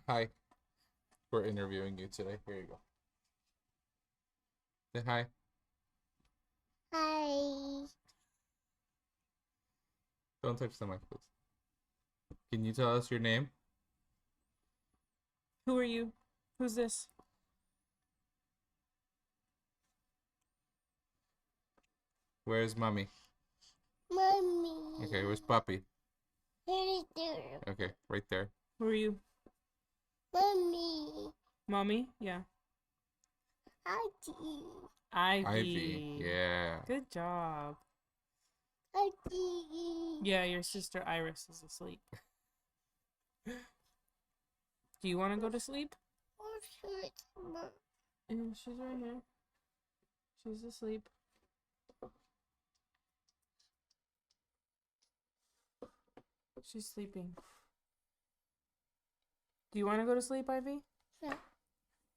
Hi, we're interviewing you today. Here you go. Say hi. Hi. Don't touch the mic, please. Can you tell us your name? Who are you? Who's this? Where's mommy? Mommy. Okay, where's Puppy? Right there. Okay, right there. Who are you? Mommy. Mommy? Yeah. Auntie. Ivy. Yeah. Good job. Auntie. Yeah, your sister Iris is asleep. Do you want to go to sleep? Yeah, she's right here. She's asleep. She's sleeping. Do you want to go to sleep, Ivy? No.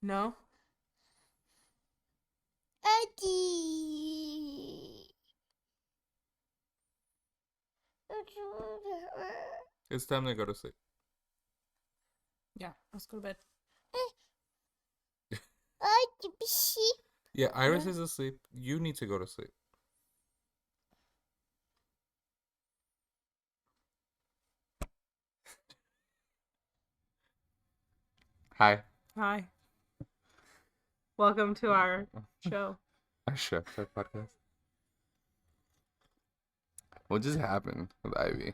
No? Auntie. It's time to go to sleep. Yeah, let's go to bed. Auntie. Yeah, Iris Yeah. is asleep. You need to go to sleep. Hi. Hi. Welcome to our show. Our chef podcast. What just happened with Ivy?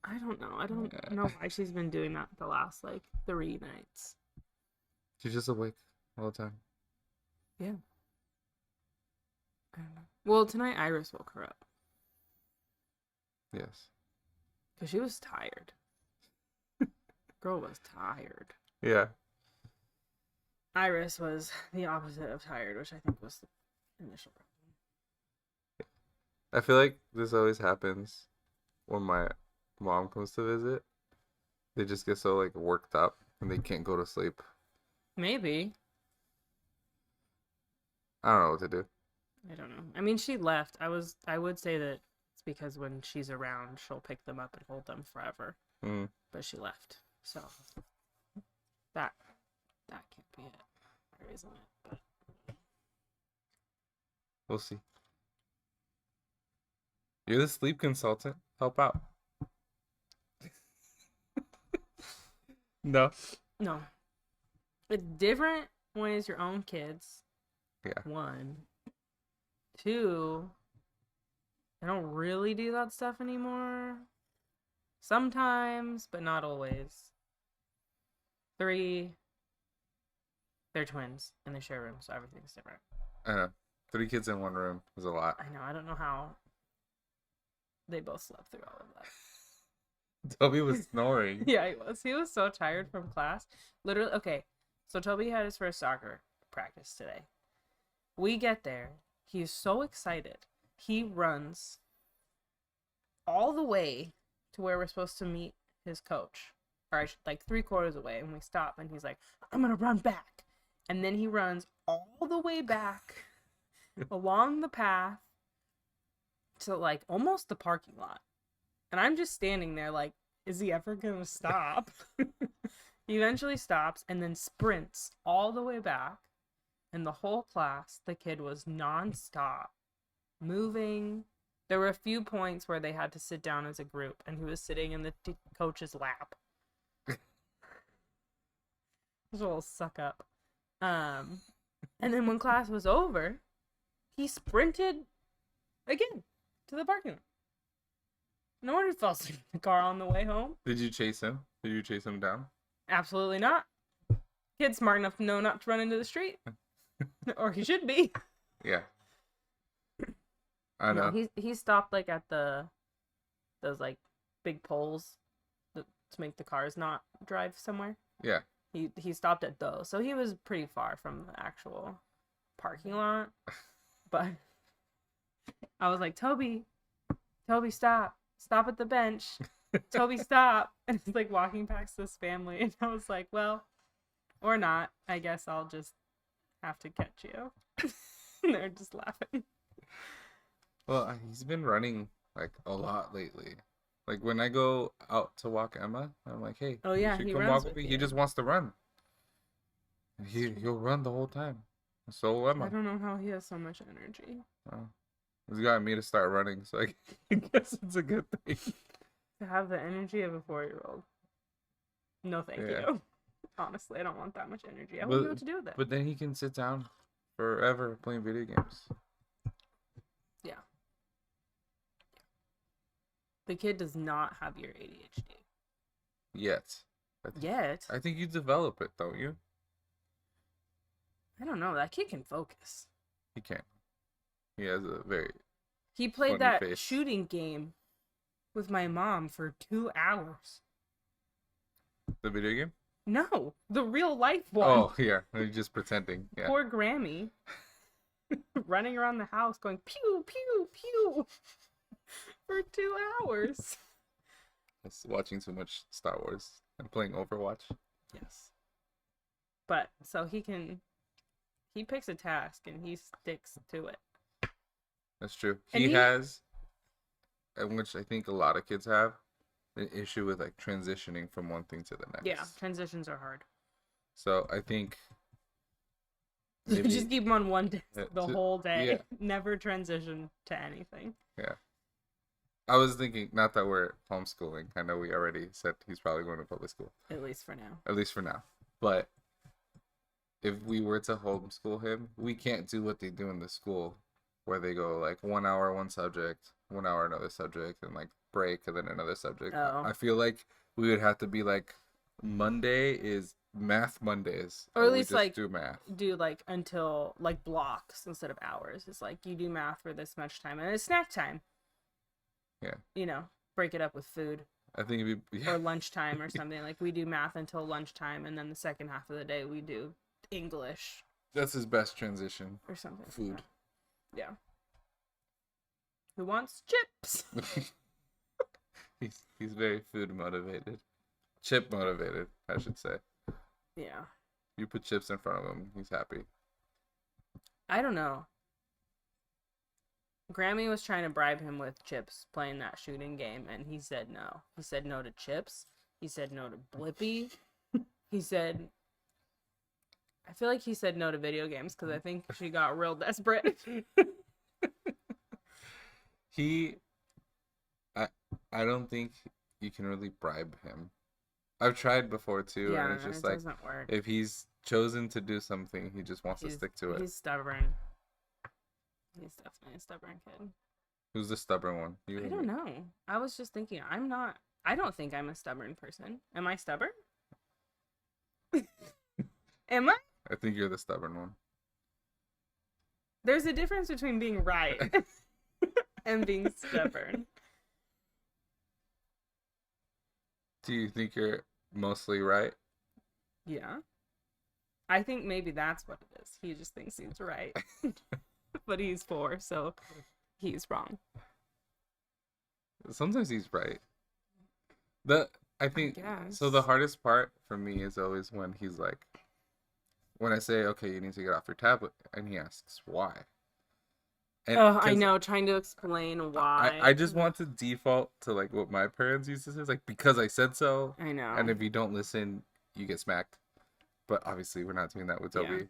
I don't know. I don't know why she's been doing that the last, 3 nights. She's just awake all the time. Yeah. I don't know. Well, tonight Iris woke her up Yes. because she was tired. Girl was tired. Yeah. Iris was the opposite of tired, which I think was the initial problem. I feel like this always happens when my mom comes to visit. They just get so worked up and they can't go to sleep. Maybe. I don't know what to do. I don't know. I mean, she left. I would say that it's because when she's around, she'll pick them up and hold them forever. Mm. But she left. So that can't be it. Or isn't it? But We'll see. You're the sleep consultant. Help out. No. no. It's different when it's your own kids. Yeah. 1. 2, I don't really do that stuff anymore. Sometimes, but not always. 3, they're twins and they share rooms, so everything's different. I know. 3 kids in one room is a lot. I know. I don't know how they both slept through all of that. Toby was snoring. Yeah, he was. He was so tired from class. Literally, okay. So Toby had his first soccer practice today. We get there. He's so excited. He runs all the way to where we're supposed to meet his coach. Or 3/4 away. And we stop and he's like, I'm going to run back. And then he runs all the way back along the path to almost the parking lot. And I'm just standing there is he ever going to stop? He eventually stops and then sprints all the way back. And the whole class, the kid was nonstop, moving. There were a few points where they had to sit down as a group, and he was sitting in the coach's lap. This little suck up. And then when class was over, he sprinted again to the parking lot. No wonder he fell asleep in the car on the way home. Did you chase him? Did you chase him down? Absolutely not. Kid's smart enough to know not to run into the street. Or he should be. Yeah. I know. No, he stopped at those big poles to make the cars not drive somewhere. Yeah. He stopped at those. So he was pretty far from the actual parking lot. But I was like, Toby, stop. Stop at the bench. Toby, stop. And he's walking past this family. And I was like, well, or not. I guess I'll just have to catch you. And they're just laughing. Well, he's been running a lot lately. Like when I go out to walk Emma, I'm like, hey, Oh you yeah, should he come runs walk with with me. you. He just wants to run. And he'll run the whole time. So will I Emma. don't know how he has so much energy. Oh. He's got me to start running, so I guess it's a good thing. To have the energy of a 4-year-old. No, thank Yeah. you. Honestly, I don't want that much energy. I wouldn't know what to do with it. But then he can sit down forever playing video games. Yeah. The kid does not have your ADHD. Yet. Yet. I think you develop it, don't you? I don't know. That kid can focus. He can. He has a very... He played Funny that face. shooting game with my mom for 2 hours. The video game? No, the real life one. Oh, yeah. He's just pretending. Yeah. Poor Grammy. Running around the house going pew, pew, pew for 2 hours. Just watching too much Star Wars and playing Overwatch. Yes. But, so he picks a task and he sticks to it. That's true. And He he- has, and which I think a lot of kids have, an issue with like transitioning from one thing to the next. Yeah, transitions are hard. So I think You maybe- just keep him on one desk Yeah, the to- whole day. yeah. Never transition to anything. I was thinking, not that we're homeschooling. I know we already said he's probably going to public school, At least for now. at least for now. But if we were to homeschool him, we can't do what they do in the school, where they go like 1 hour one subject, 1 hour another subject, and like break and then another subject. Oh. I feel like we would have to be like, Monday is math Mondays, Or at and we least, just like, do math. Do like until like blocks instead of hours. It's like you do math for this much time and it's snack time. Yeah. You know, break it up with food I think it'd be or lunchtime or something. Like we do math until lunchtime and then the second half of the day we do English that's his best transition. or something. like Food. that. Yeah. Who wants chips? He's very food motivated, chip motivated, I should say. Yeah. You put chips in front of him, he's happy. I don't know. Grammy was trying to bribe him with chips playing that shooting game, and he said no. He said no to chips. He said no to Blippi. He said... I feel like he said no to video games because I think she got real desperate. I don't think you can really bribe him. I've tried before too, Yeah, and it's just it like, doesn't work. if he's chosen to do something, he just wants to stick to it. He's stubborn. He's definitely a stubborn kid. Who's the stubborn one? You I or don't me? know. I was just thinking, I don't think I'm a stubborn person. Am I stubborn? Am I? I think you're the stubborn one. There's a difference between being right and being stubborn. Do you think you're mostly right? Yeah. I think maybe that's what it is. He just thinks he's right. But he's 4, so he's wrong. Sometimes he's right. I think so. The guess. hardest part for me is always when he's like, when I say, "Okay, you need to get off your tablet," and he asks why. And Oh, I 'cause know, trying to explain why. I just want to default to like what my parents used to say, like, because I said so, I know. and if you don't listen, you get smacked. But obviously, we're not doing that with Toby. Yeah.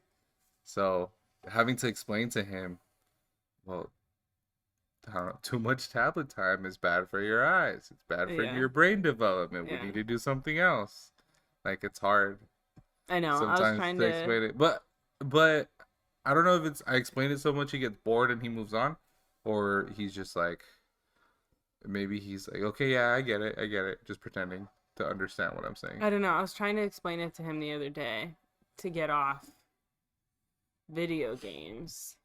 So having to explain to him, well, I don't know, too much tablet time is bad for your eyes. It's bad for Yeah. your brain development. Yeah. We need to do something else. Like, it's hard I know. I was sometimes trying to to. explain it. But I don't know if it's I explain it so much he gets bored and he moves on, or he's just like, maybe he's like, okay, yeah, I get it, just pretending to understand what I'm saying. I don't know. I was trying to explain it to him the other day to get off video games.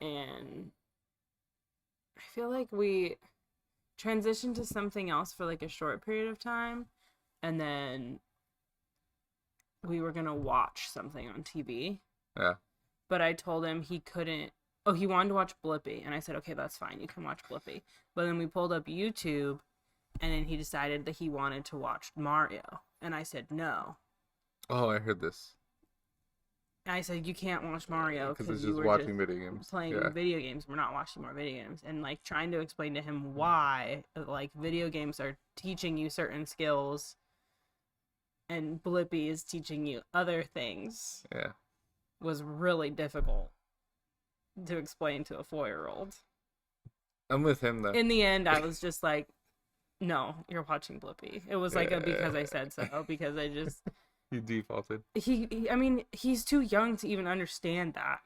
And I feel like we transitioned to something else for like a short period of time. And then we were going to watch something on TV. Yeah. But I told him he couldn't. Oh, he wanted to watch Blippi. And I said, okay, that's fine. You can watch Blippi. But then we pulled up YouTube. And then he decided that he wanted to watch Mario. And I said, no. Oh, I heard this. I said you can't watch Mario because because it's you just were watching just video games. playing Yeah. video games. We're not watching more video games, and like trying to explain to him why like video games are teaching you certain skills, and Blippi is teaching you other things Yeah. was really difficult to explain to a 4-year-old. I'm with him though. In the end, I was just like, "No, you're watching Blippi." It was like a because I said so, because I just You defaulted. I mean, he's too young to even understand that.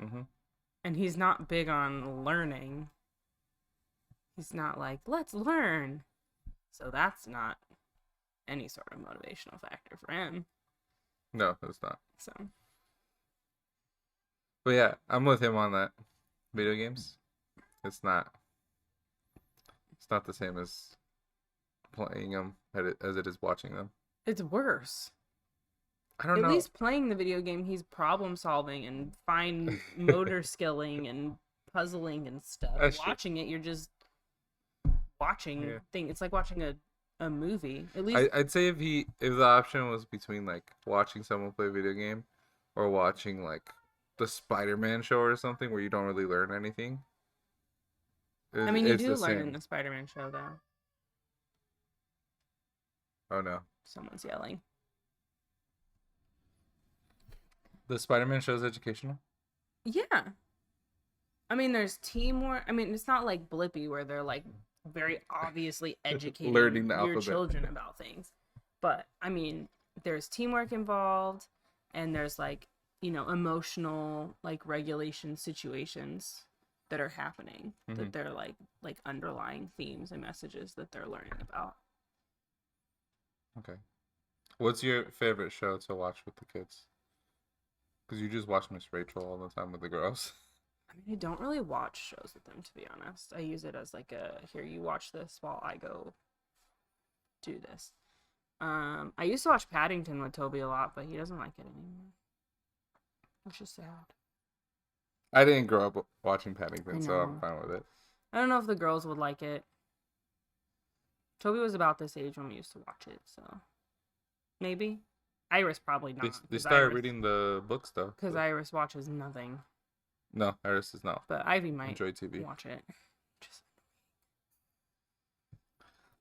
Mm-hmm. And he's not big on learning. He's not like, let's learn. So that's not any sort of motivational factor for him. No, it's not. So But yeah, I'm with him on that. Video games, it's not the same as playing them as it is watching them. it's worse. I don't At know. least playing the video game, he's problem solving and fine motor skilling and puzzling and stuff. That's true. Watching it, you're just watching Yeah. thing. It's like watching a movie. At least I'd say if the option was between like watching someone play a video game or watching like the Spider-Man show or something where you don't really learn anything. I mean, you it's do the learn same. in the Spider-Man show, though. Oh no, Someone's yelling. the Spider-Man show is educational. Yeah. I mean, there's teamwork. I mean, it's not like Blippi where they're like very obviously educating Learning the your alphabet. children about things. But I mean, there's teamwork involved, and there's like, emotional like regulation situations that are happening, that they're like underlying themes and messages that they're learning about. Okay. What's your favorite show to watch with the kids? Because you just watch Miss Rachel all the time with the girls. I mean, I don't really watch shows with them, to be honest. I use it as like here, you watch this while I go do this. I used to watch Paddington with Toby a lot, but he doesn't like it anymore, which is sad. I didn't grow up watching Paddington, I so I'm know. fine with it. I don't know if the girls would like it. Toby was about this age when we used to watch it, so maybe. Iris probably not. They started reading the books though. Because Iris watches nothing, No, Iris is not. but Ivy might Enjoy TV. watch it. Just...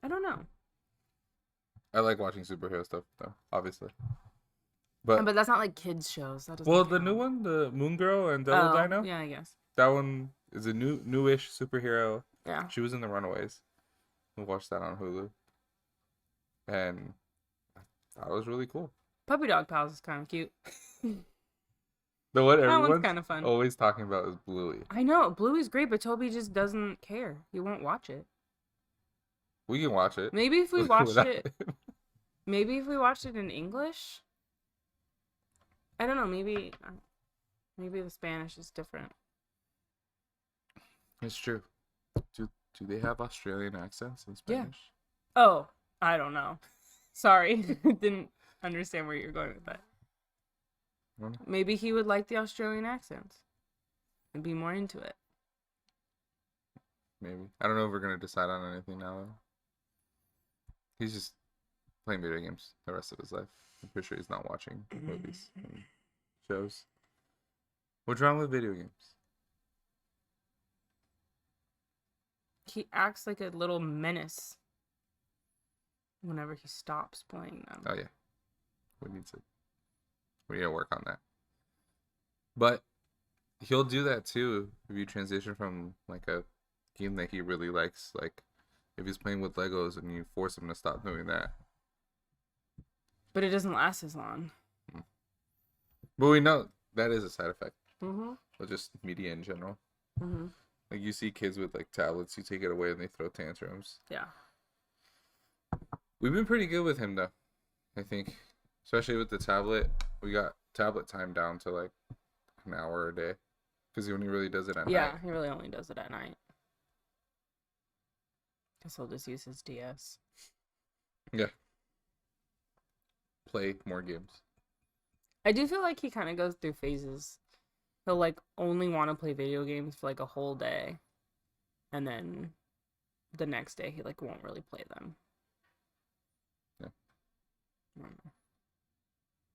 I don't know. I like watching superhero stuff though, obviously. But But that's not like kids shows. That doesn't well, the count. new one, the Moon Girl and Devil Dino, Yeah, I guess. that one is a newish superhero. Yeah. She was in the Runaways. We watched that on Hulu, and that was really cool. Puppy Dog Pals is kind of cute. The one That one's everyone's kind of fun. always talking about is Bluey. I know Bluey's great, but Toby just doesn't care. He won't watch it. We can watch it. Maybe if we watched without it, maybe if we watched it in English. I don't know. Maybe the Spanish is different. It's true. Do they have Australian accents in Yeah. Spanish? Oh, I don't know. Sorry, didn't understand where you're going with that. Well, Maybe he would like the Australian accents and be more into it. maybe. I don't know if we're gonna decide on anything now though. He's just playing video games the rest of his life. I'm pretty sure he's not watching movies and shows. What's wrong with video games? He acts like a little menace whenever he stops playing them. Oh yeah, we need to work on that. But he'll do that too if you transition from like a game that he really likes, like if he's playing with Legos and you force him to stop doing that. But it doesn't last as long. But we know that is a side effect Mm-hmm. of just media in general. Mm-hmm. Like you see kids with like tablets, you take it away and they throw tantrums. Yeah. We've been pretty good with him though, I think. Especially with the tablet. We got tablet time down to like an hour a day. Because he only really does it at Yeah, night. he really only does it at night. Guess he'll just use his DS. Yeah. Play more games. I do feel like he kind of goes through phases. He'll like only want to play video games for like a whole day, and then the next day he like won't really play them. Yeah. I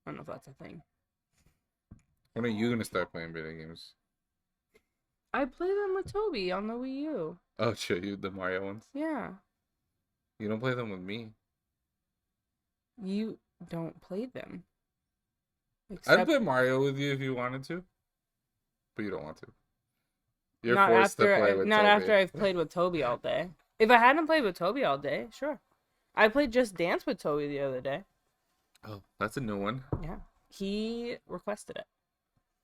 don't know if that's a thing. When are you gonna start playing video games? I play them with Toby on the Wii U. I'll show you the Mario ones. Yeah. You don't play them with me. You don't play them. I'd play Mario with you if you wanted to, but you don't want to. You're not forced after to play with not Toby. after I've played with Toby all day. If I hadn't played with Toby all day, sure. I played Just Dance with Toby the other day. Oh, that's a new one. Yeah. He requested it.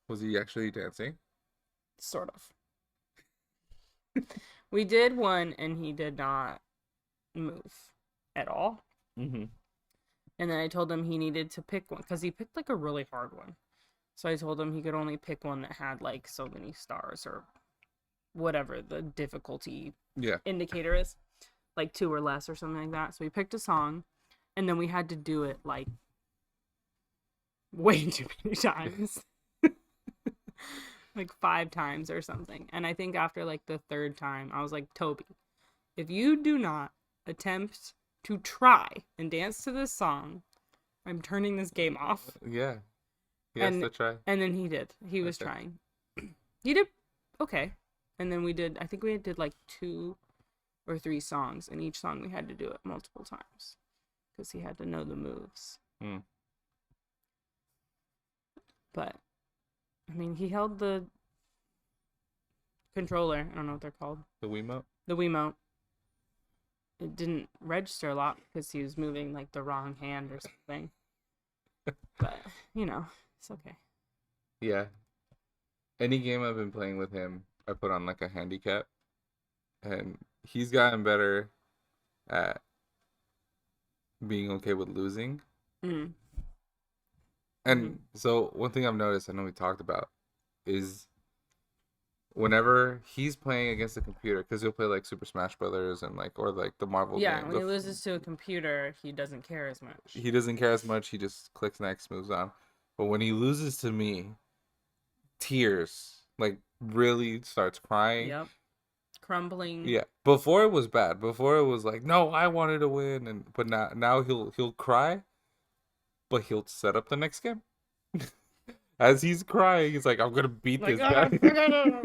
Was he actually dancing? Sort of. We did one and he did not move at all. Mm-hmm. And then I told him he needed to pick one because he picked like a really hard one. So I told him he could only pick one that had like so many stars or whatever the difficulty Yeah. indicator is, like 2 or less or something like that. So we picked a song and then we had to do it like way too many times. Like 5 times or something. And I think after like the 3rd time, I was like, Toby, if you do not attempt to try and dance to this song, I'm turning this game off. Yeah. He has And- to try. And then he did. He was Okay. trying. He did okay. And then I think we did like 2 or 3 songs. And each song we had to do it multiple times. Because he had to know the moves. Hmm. But, I mean, he held the controller. I don't know what they're called. The Wiimote? The Wiimote. It didn't register a lot because he was moving like the wrong hand or something. But, you know, it's okay. Yeah. Any game I've been playing with him, I put on like a handicap. And he's gotten better at being okay with losing. Mm. And so one thing I've noticed, I know we talked about, is whenever he's playing against the computer, because he'll play like Super Smash Brothers and like, or like the Marvel Yeah, game. when he loses to a computer, he doesn't care as much. He doesn't care as much. He just clicks next, moves on. But when he loses to me, tears, like really starts crying. Yep. Crumbling. Yeah. Before it was bad. Before it was like, no, I wanted to win, but now he'll cry, but he'll set up the next game. As he's crying, he's like, I'm gonna beat Like, this guy.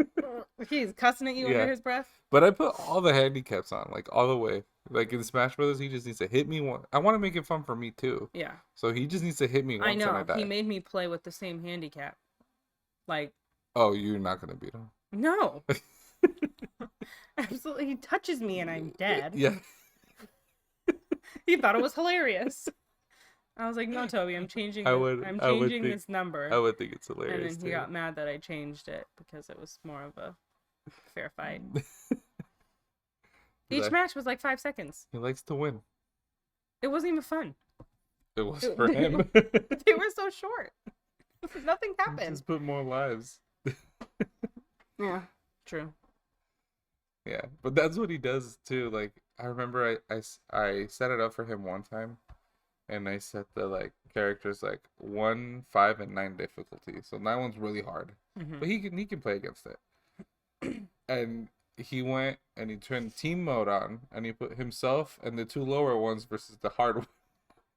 he's cussing at you Yeah. under his breath. But I put all the handicaps on, like all the way. Like in Smash Brothers, he just needs to hit me one. I want to make it fun for me too. Yeah. So he just needs to hit me once I know. and I die. He made me play with the same handicap. Like, Oh, you're not gonna beat him. no. Absolutely. He touches me and I'm dead. Yeah. He thought it was hilarious. I was like, no, Toby, I'm changing I would changing think- this number. I would think it's And hilarious then he too. got mad that I changed it because it was more of a fair fight. He's Each like- match was like 5 seconds. He likes to win. It wasn't even fun. It was It- for him. They were so short. Nothing happened. Just put more lives. Yeah, true. Yeah, but that's what he does too. Like I remember I set it up for him one time, and I set the like characters like 1, 5, and 9 difficulty. So 9 one's really hard, Mhm. but he can play against it. And he went and he turned team mode on, and he put himself and the 2 lower ones versus the hard one.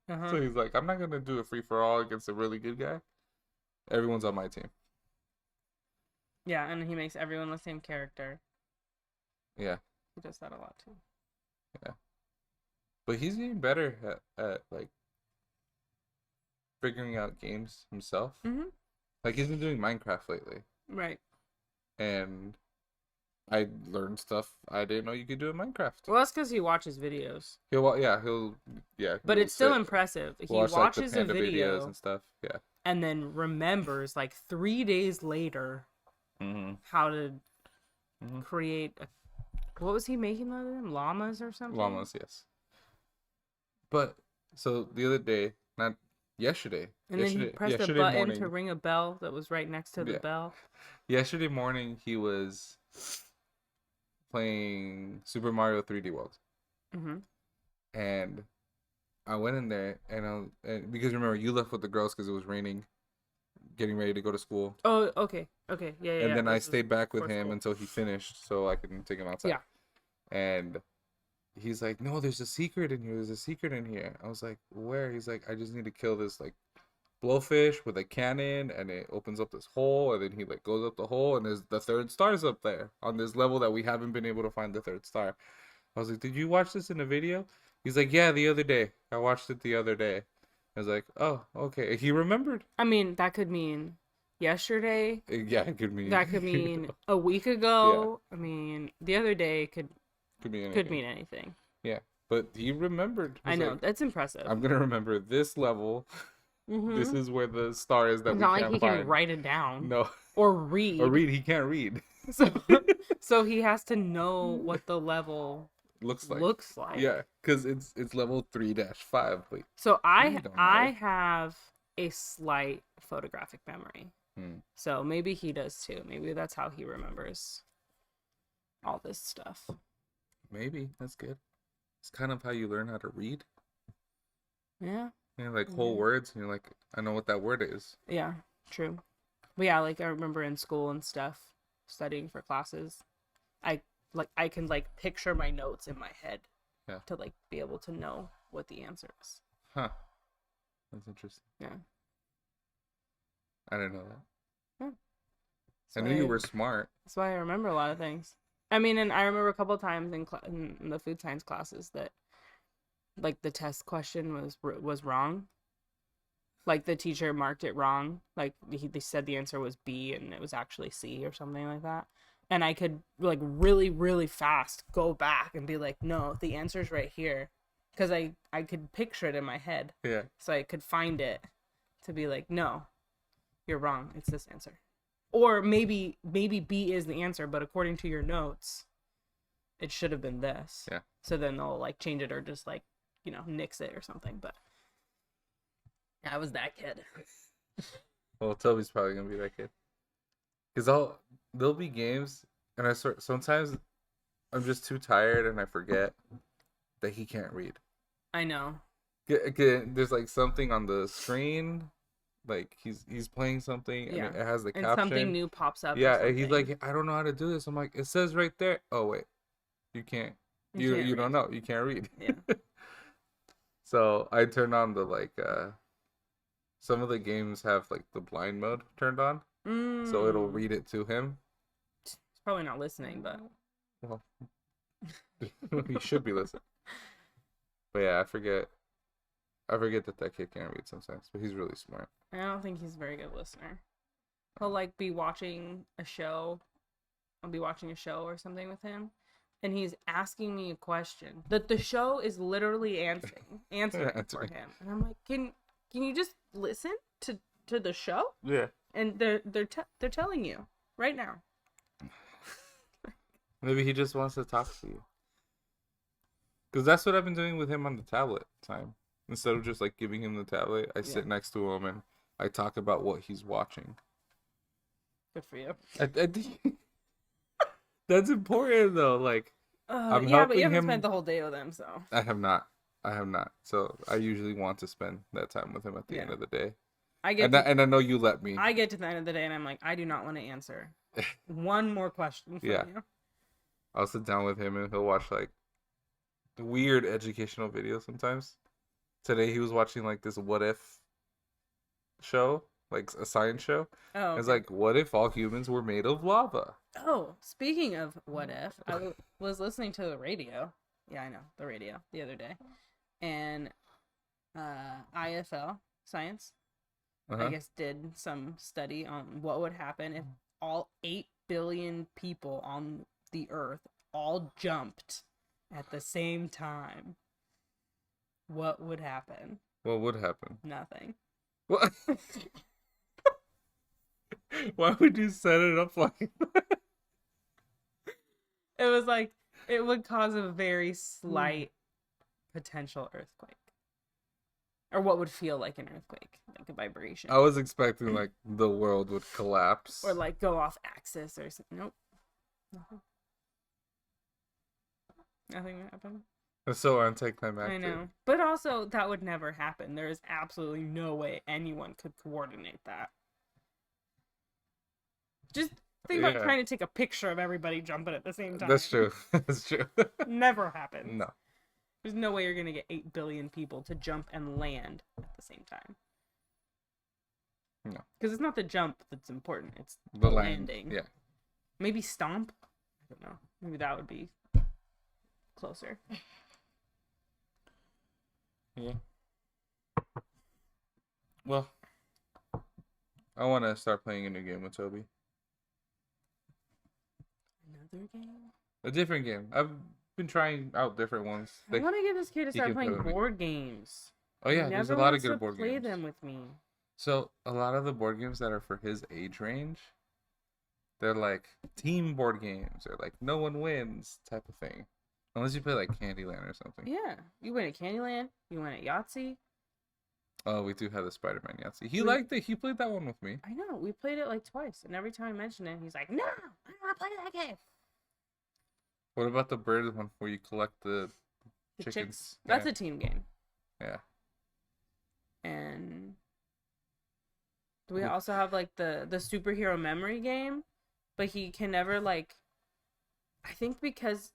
Uh-huh. So he's like, I'm not gonna do a free for all against a really good guy. Everyone's on my team. Yeah, and he makes everyone the same character. Yeah, He does that a lot too. but he's getting better at like figuring out games himself. Mm-hmm. Like he's been doing Minecraft lately, Right. and I learned stuff I didn't know you could do in Minecraft. Well, that's because he watches videos. He'll But he'll it's still sit, impressive. He watch, like, the watches a panda video videos and stuff. Yeah. and then remembers like 3 days later Mm-hmm. how to Mhm. create what was he making with them? Llamas or something? Llamas, yes. But so the other day, not yesterday. And then he yesterday, pressed a yesterday button morning, to ring a bell that was right next to the Yeah. bell. Yesterday morning, he was playing Super Mario 3D World, Mm-hmm. and I went in there, and because remember you left with the girls because it was raining, getting ready to go to school, Oh, okay. Okay. Yeah, yeah. and then I this was stayed back with before him school. until he finished, so I could take him outside. Yeah. And he's like, "No, there's a secret in here. There's a secret in here." I was like, "Where?" He's like, "I just need to kill this like blowfish with a cannon, and it opens up this hole, and then he like goes up the hole, and there's the third star's up there on this level that we haven't been able to find the third star. I was like, did you watch this in a video? He's like, yeah, the other day. I watched it the other day. I was like, oh, okay. He remembered. I mean, that could mean yesterday. Yeah, it could mean. That could mean a week ago. I mean, the other day could mean anything. could mean anything. Yeah, but he remembered. I He's know, like, that's impressive. I'm gonna remember this level. Mhm. This is where the star is that It's we not like can't he find. can write it down No, or read. or read. He can't read. So, so he has to know what the level Looks like. looks like. Yeah, because it's level 3-5. Wait. So You don't I know. have a slight photographic memory. Hmm. So maybe he does too. Maybe that's how he remembers all this stuff. Maybe that's good. It's kind of how you learn how to read. Yeah. You know, like whole Yeah. words, and you're like, I know what that word is. Yeah, true. But yeah, like I remember in school and stuff, studying for classes, I can like picture my notes in my head. Yeah. To like be able to know what the answer is. Huh. That's interesting. Yeah. I didn't know that. I That's knew you why- were smart. That's why I remember a lot of things. I mean, and I remember a couple of times in the food science classes that, like, the test question was wrong. Like the teacher marked it wrong. Like they said the answer was B and it was actually C or something like that. And I could like really, really fast go back and be like, no, the answer's right here, because I could picture it in my head, Yeah. so I could find it to be like, no, you're wrong. It's this answer. Or maybe B is the answer, but according to your notes, it should have been this. Yeah. So then they'll like change it or just like, nix it or something. But I was that kid. Well, Toby's probably gonna be that kid. Cause there'll be games, and sometimes I'm just too tired and I forget that he can't read. I know. There's like something on the screen, like he's playing something, and Yeah. it has the And caption. something new pops up. or Yeah, and he's something. like, I don't know how to do this. I'm like, it says right there. Oh wait, you can't. You can't don't read. know. You can't read. Yeah. So I turned on the some of the games have like the blind mode turned on, so it'll Mm. read it to him. He's probably not listening, but Well, he should be listening. But yeah, I forget that kid can't read sometimes, but he's really smart. I don't think he's a very good listener. He'll like be watching a show. I'll be watching a show or something with him, and he's asking me a question that the show is literally answering for Answering. him. And I'm like, can you just listen to the show? Yeah. And they're telling you right now. Maybe he just wants to talk to you. Because that's what I've been doing with him on the tablet time. Instead of just like giving him the tablet, I sit next to him and I talk about what he's watching. Good for you. I think that's important though. Like, I'm yeah, but you helping haven't him- spent the whole day with him, so I have not. So I usually want to spend that time with him at the end Yeah. of the day. I get And I know you let me. I get to the end of the day and I'm like, I do not want to answer one more question from Yeah. you. I'll sit down with him and he'll watch like weird educational videos sometimes. Today he was watching like this what if show, like a science show. Oh, It's okay. like, what if all humans were made of lava? Oh, speaking of what if, I was listening to the radio. Yeah, I know, the radio the other day. And IFL Science, Uh-huh. I guess, did some study on what would happen if all 8 billion people on the earth all jumped at the same time. What would happen? What would happen? Nothing. What? Why would you set it up like that? It was like, it would cause a very slight potential earthquake. Or what would feel like an earthquake, like a vibration. I was expecting like the world would collapse. Or like go off axis or something. Nope. Nothing. Nothing happened. It's so anticlimactic. I know. But also, that would never happen. There is absolutely no way anyone could coordinate that. Just think about Yeah. trying to take a picture of everybody jumping at the same time. That's true. That's true. Never happens. No. There's no way you're going to get 8 billion people to jump and land at the same time. No. Because it's not the jump that's important. It's The landing. Yeah. Maybe stomp. I don't know. Maybe that would be closer. Yeah. Well, I want to start playing a new game with Toby. Another game? A different game. I've been trying out different ones. I want to get this kid to he start can play playing with me. board games. Oh yeah, He there's a never lot of wants good to board play games. them with me. So a lot of the board games that are for his age range, they're like team board games or like no one wins type of thing. Unless you play like Candyland or something. Yeah, you win at Candyland. You win at Yahtzee. Oh, we do have the Spider-Man Yahtzee. He We- liked it. He played that one with me. I know. We played it like twice, and every time I mention it, he's like, "No, I don't want to play that game." What about the bird one where you collect the The chickens? chicks. That's Yeah. a team game. Yeah. And we Yeah. also have like the superhero memory game, but he can never like. I think because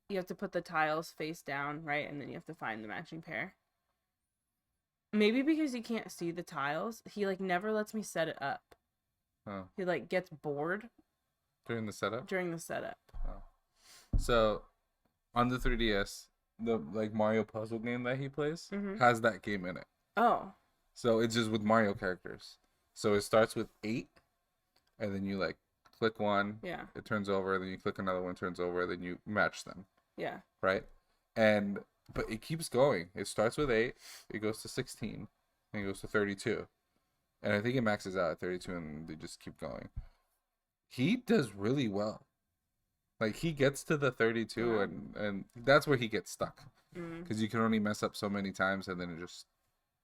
you have to put the tiles face down, right, and then you have to find the matching pair. Maybe because he can't see the tiles, he like never lets me set it up. Oh, He like gets bored during the setup. during the setup. So, on the 3DS, the like Mario puzzle game that he plays Mhm. has that game in it. Oh, So it's just with Mario characters. So it starts with 8, and then you like click one, yeah, it turns over, then you click another one, turns over, then you match them, yeah. right? And but it keeps going. It starts with 8, it goes to 16, and it goes to 32. And I think it maxes out at 32 and they just keep going. He does really well. Like he gets to the 32 Yeah. and that's where he gets stuck. Mm. Because you can only mess up so many times and then it just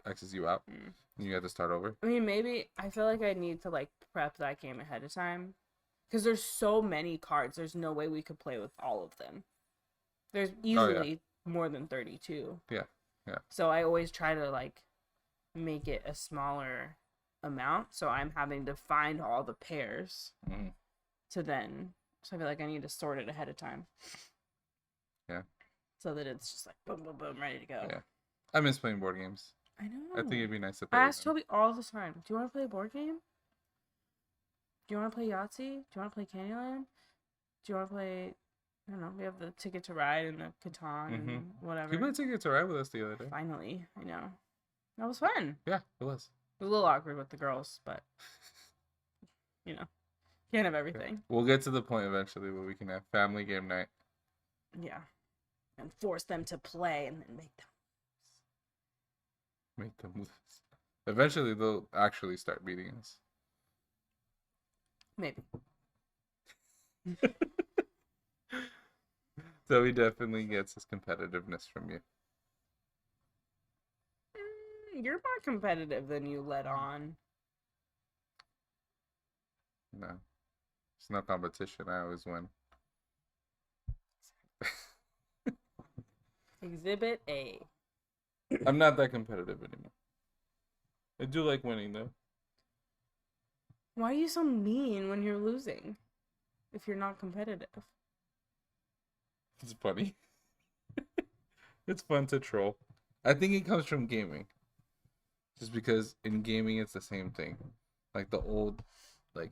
X's you out. Mm. And you have to start over. I mean, maybe I feel like I need to like prep that game ahead of time, because there's so many cards. There's no way we could play with all of them. There's easily more than 32. Yeah, yeah. So I always try to like make it a smaller amount, so I'm having to find all the pairs Mm. to then. So I feel like I need to sort it ahead of time. Yeah. So that it's just like boom, boom, boom, ready to go. Yeah. I miss playing board games. I know. I think it'd be nice to play I with ask him. Toby all the time, do you want to play a board game? Do you want to play Yahtzee? Do you want to play Candyland? Do you want to play, I don't know, we have the Ticket to Ride and the Catan and whatever. He played Ticket to Ride with us the other day. Finally, I know. That was fun. Yeah, it was. It was a little awkward with the girls, but, you know, can't have everything. We'll get to the point eventually where we can have family game night. Yeah. And force them to play and then make them. Make them lose. Eventually, they'll actually start beating us. Maybe. So he definitely gets his competitiveness from you. You're more competitive than you let on. No. It's no competition. I always win. Exhibit A. I'm not that competitive anymore. I do like winning, though. Why are you so mean when you're losing? If you're not competitive. It's funny. It's fun to troll. I think it comes from gaming. Just because in gaming it's the same thing. Like the old like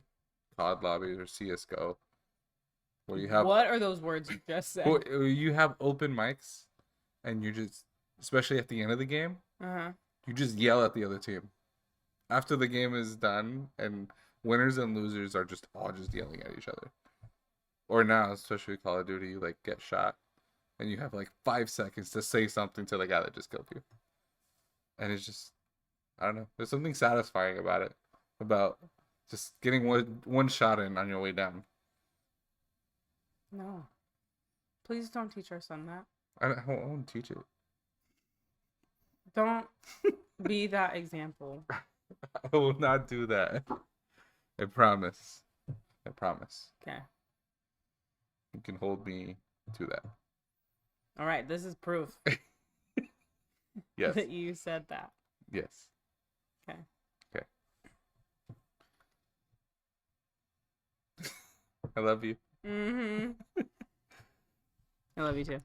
COD lobbies or CS:GO. Where you have What are those words you just said? where you have open mics and you're just especially at the end of the game, Uh-huh. you just yell at the other team. After the game is done and winners and losers are just all just yelling at each other. Or now, especially Call of Duty, you like get shot and you have like 5 seconds to say something to the guy that just killed you. And it's just, I don't know. There's something satisfying about it, about just getting one shot in on your way down. No. Please don't teach our son that. I won't teach it. Don't be that example. I will not do that. I promise. I promise. Okay. You can hold me to that. All right. This is proof Yes. that you said that. Yes. Okay. Okay. I love you. Mm-hmm. I love you too.